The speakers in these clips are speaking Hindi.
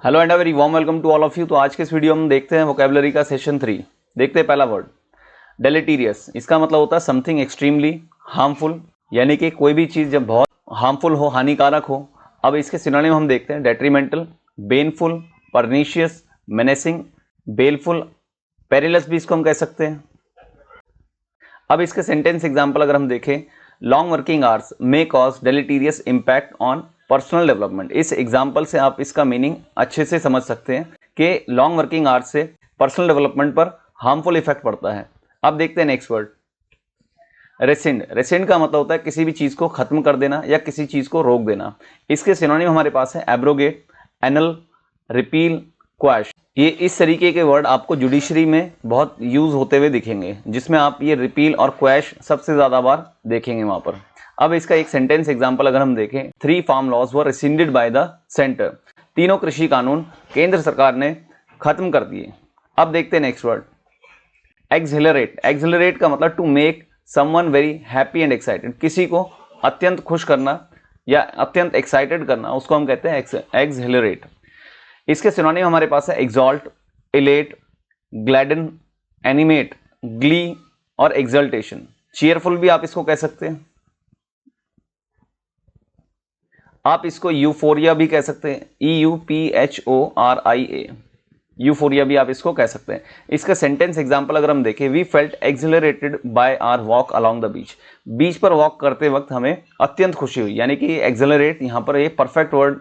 Hello and very warm welcome to all of you. तो आज के इस वीडियो में देखते हैं वोकैबुलरी का सेशन 3। देखते हैं पहला वर्ड डेलेटीरियस। इसका मतलब होता है समथिंग एक्सट्रीमली हार्मफुल, यानी कि कोई भी चीज़ जब बहुत हार्मफुल हो, हानिकारक हो। अब इसके सिनोनिम हम देखते हैं डेट्रीमेंटल, बेनफुल, परनीशियस, मेनेसिंग, बेलफुल, पेरिलस भी इसको हम कह सकते हैं। अब इसके सेंटेंस एग्जाम्पल अगर हम देखें, long working hours may cause deleterious impact on personal development. इस एग्जाम्पल से आप इसका मीनिंग अच्छे से समझ सकते हैं कि लॉन्ग वर्किंग आवर्स से पर्सनल डेवलपमेंट पर हार्मफुल इफेक्ट पड़ता है। अब देखते हैं नेक्स्ट वर्ड रेसेंड। रेसेंड का मतलब होता है किसी भी चीज को खत्म कर देना या किसी चीज को रोक देना। इसके सिनोनिम हमारे पास है एब्रोगेट, एनल, रिपील, क्वैश। ये इस तरीके के वर्ड आपको जुडिशरी में बहुत यूज होते हुए दिखेंगे, जिसमें आप ये रिपील और क्वैश सबसे ज्यादा बार देखेंगे वहां पर। अब इसका एक सेंटेंस एग्जांपल अगर हम देखें, 3 farm laws were rescinded by the centre. तीनों कृषि कानून केंद्र सरकार ने खत्म कर दिए। अब देखते हैं नेक्स्ट वर्ड एक्सिलरेट। एक्सिलरेट का मतलब to make someone very happy and excited. किसी को अत्यंत खुश करना या अत्यंत एक्साइटेड करना, उसको हम कहते हैं एक्सिलरेट। इसके सिनोनिम हमारे पास है एक्सॉल्ट, इलेट, ग्लैडन, एनिमेट, ग्ली और एक्सल्टेशन। चीयरफुल भी आप इसको कह सकते हैं। आप इसको यूफोरिया भी कह सकते हैं, EUPHORIA। यूफोरिया भी आप इसको कह सकते हैं। इसका सेंटेंस एग्जांपल अगर हम देखें, we felt accelerated by our walk along the beach. Beach पर वॉक करते वक्त हमें अत्यंत खुशी हुई, यानी कि एक्सिलरेट यहां पर ये परफेक्ट वर्ड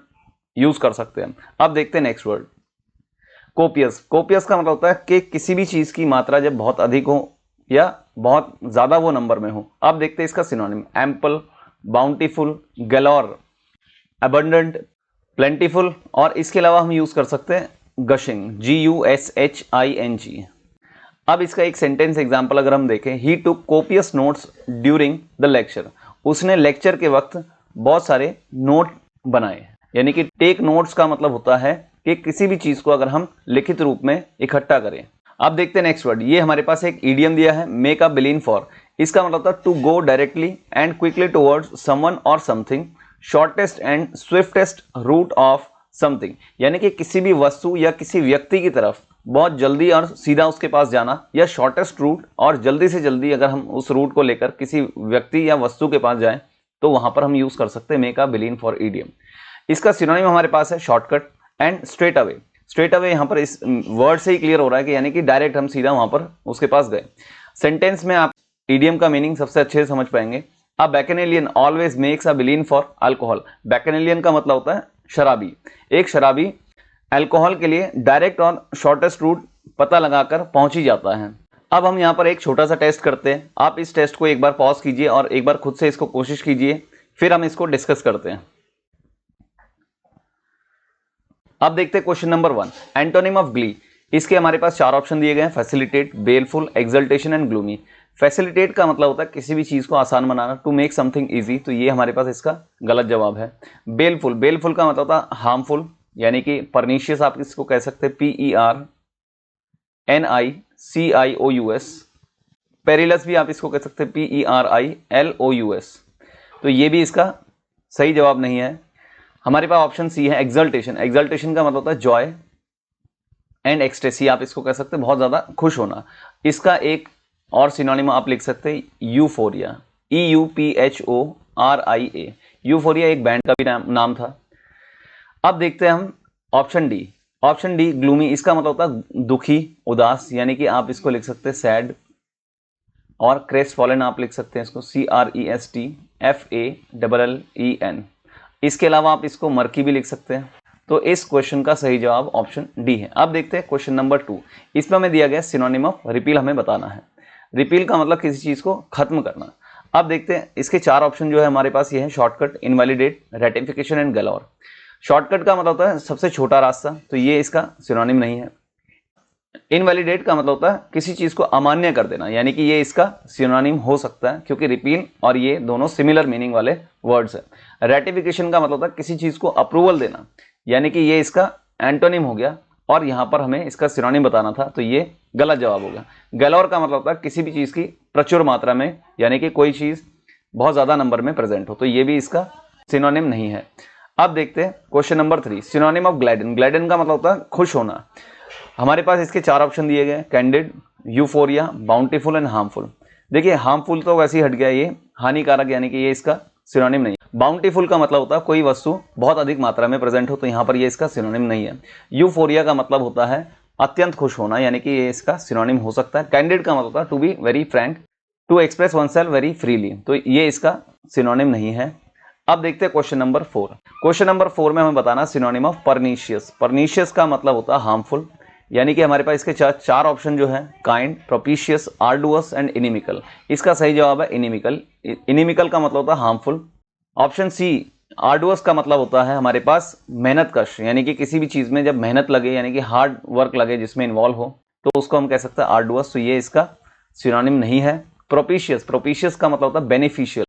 यूज कर सकते हैं। अब देखते हैं नेक्स्ट वर्ड कोपियस। कोपियस का मतलब होता है कि किसी भी चीज की मात्रा जब बहुत अधिक हो या बहुत ज्यादा वो नंबर में हो। अब देखते हैं इसका synonym ample, bountiful, galore, abundant, plentiful और इसके अलावा हम यूज कर सकते हैं गशिंग, GUSHING। अब इसका एक सेंटेंस एग्जांपल अगर हम देखें, ही टुक copious notes during the lecture. उसने लेक्चर के वक्त बहुत सारे नोट बनाए। यानी कि टेक नोट्स का मतलब होता है कि किसी भी चीज को अगर हम लिखित रूप में इकट्ठा करें। अब देखते हैं नेक्स्ट वर्ड। ये हमारे पास एक इडियम दिया है, मेक अ बिलीन फॉर। इसका मतलब होता है to go directly and quickly towards someone और something, shortest and swiftest route of something. यानी कि किसी भी वस्तु या किसी व्यक्ति की तरफ बहुत जल्दी और सीधा उसके पास जाना, या शॉर्टेस्ट रूट और जल्दी से जल्दी अगर हम उस रूट को लेकर किसी व्यक्ति या वस्तु के पास जाएं तो वहां पर हम यूज कर सकते हैं make a beeline for idiom. इसका सिनोनिम हमारे पास है shortcut and straight away. Straight away यहां पर इस वर्ड से ही क्लियर हो रहा है कि यानी कि डायरेक्ट हम सीधा वहां पर उसके पास गए। सेंटेंस में आप इडियम का मीनिंग सबसे अच्छे से समझ पाएंगे। A bacchanalian always makes a beeline for alcohol. Bacchanalian का मतलब होता है शराबी। एक शराबी अल्कोहल के लिए डायरेक्ट और शॉर्टेस्ट रूट पता लगाकर पहुंच ही जाता है। अब हम यहां पर एक छोटा सा टेस्ट करते हैं। आप इस टेस्ट को एक बार पॉज कीजिए और एक बार खुद से इसको कोशिश कीजिए, फिर हम इसको डिस्कस करते हैं। अब देखते हैं question number 1, antonym of glee. इसके हमारे पास 4 ऑप्शन दिए गए हैं, facilitate, baleful, exultation and gloomy. Facilitate का मतलब होता है किसी भी चीज को आसान बनाना, टू मेक समथिंग इजी, तो ये हमारे पास इसका गलत जवाब है। बेलफुल, बेलफुल का मतलब होता है हार्मफुल, यानी कि परनीशियस आप इसको कह सकते हैं, PERNICIOUS। पेरिलस भी आप इसको कह सकते हैं, PERILOUS। तो ये भी इसका सही जवाब नहीं है। हमारे पास ऑप्शन सी है एक्सल्टेशन। एक्सल्टेशन का मतलब होता है जॉय एंड एक्सटेसी, आप इसको कह सकते हैं बहुत ज्यादा खुश होना। इसका एक और सिनोनिम आप लिख सकते हैं यूफोरिया, EUPHORIA। यूफोरिया एक बैंड का भी नाम था। अब देखते हैं हम option D. Option D gloomy, इसका मतलब होता है दुखी, उदास, यानी कि आप इसको लिख सकते हैं सैड। और क्रेस्टफॉलन आप लिख सकते हैं इसको CRESTFALLEN। इसके अलावा आप इसको मर्की भी लिख सकते हैं। तो इस क्वेश्चन का सही जवाब ऑप्शन डी है। अब देखते हैं क्वेश्चन नंबर 2। इसमें हमें दिया गया सिनोनिम ऑफ रिपील हमें बताना है। रिपील का मतलब किसी चीज को खत्म करना। अब देखते हैं इसके 4 ऑप्शन जो है हमारे पास ये है, shortcut, invalidate, ratification and galore. Shortcut का मतलब होता है सबसे छोटा रास्ता, तो ये इसका सिनोनिम नहीं है। इनवैलिडेट का मतलब होता है किसी चीज को अमान्य कर देना, यानी कि ये इसका सिनोनिम हो सकता है, क्योंकि रिपील और ये दोनों सिमिलर मीनिंग वाले वर्ड्स है। रेटिफिकेशन का मतलब होता है किसी चीज को अप्रूवल देना, यानी कि ये इसका एंटोनिम हो गया और यहां पर हमें इसका सिनोनिम बताना था, तो ये गलत जवाब होगा। गैलोर का मतलब होता है किसी भी चीज की प्रचुर मात्रा में, यानी कि कोई चीज बहुत ज्यादा नंबर में प्रेजेंट हो, तो ये भी इसका सिनोनिम नहीं है। अब देखते हैं क्वेश्चन नंबर 3, सिनोनिम ऑफ ग्लैडन। ग्लैडन का मतलब होता है खुश होना। हमारे पास इसके 4 ऑप्शन दिए गए, candid, euphoria, bountiful and harmful. देखिए हार्मफुल तो वैसे ही हट गया, ये हानिकारक यानी कि ये इसका सिनोनिम नहीं है। बाउंटीफुल का मतलब होता है कोई वस्तु बहुत अधिक मात्रा में प्रेजेंट हो, तो यहाँ पर ये इसका सिनोनिम नहीं है। यूफोरिया का मतलब होता है अत्यंत खुश होना, यानी कि ये इसका सिनोनिम हो सकता है। कैंडिड का मतलब होता है to be very frank, to express oneself very freely, तो ये इसका सिनोनिम नहीं है। अब देखते हैं क्वेश्चन नंबर 4। क्वेश्चन नंबर 4 में हमें बताना सिनोनिम ऑफ परनीशियस। परनीशियस का मतलब होता है हार्मफुल, यानी कि हमारे पास इसके 4 ऑप्शन जो है, kind, propitious, arduous and inimical. इसका सही जवाब है इनिमिकल। इनिमिकल का मतलब होता है हार्मफुल। ऑप्शन सी, आर्डुअस का मतलब होता है हमारे पास मेहनत कश, यानी कि किसी भी चीज में जब मेहनत लगे, यानी कि हार्ड वर्क लगे जिसमें इन्वॉल्व हो, तो उसको हम कह सकते हैं आर्डुअस, तो ये इसका सिनोनिम नहीं है। प्रोपिशियस, प्रोपिशियस का मतलब होता है बेनिफिशियल,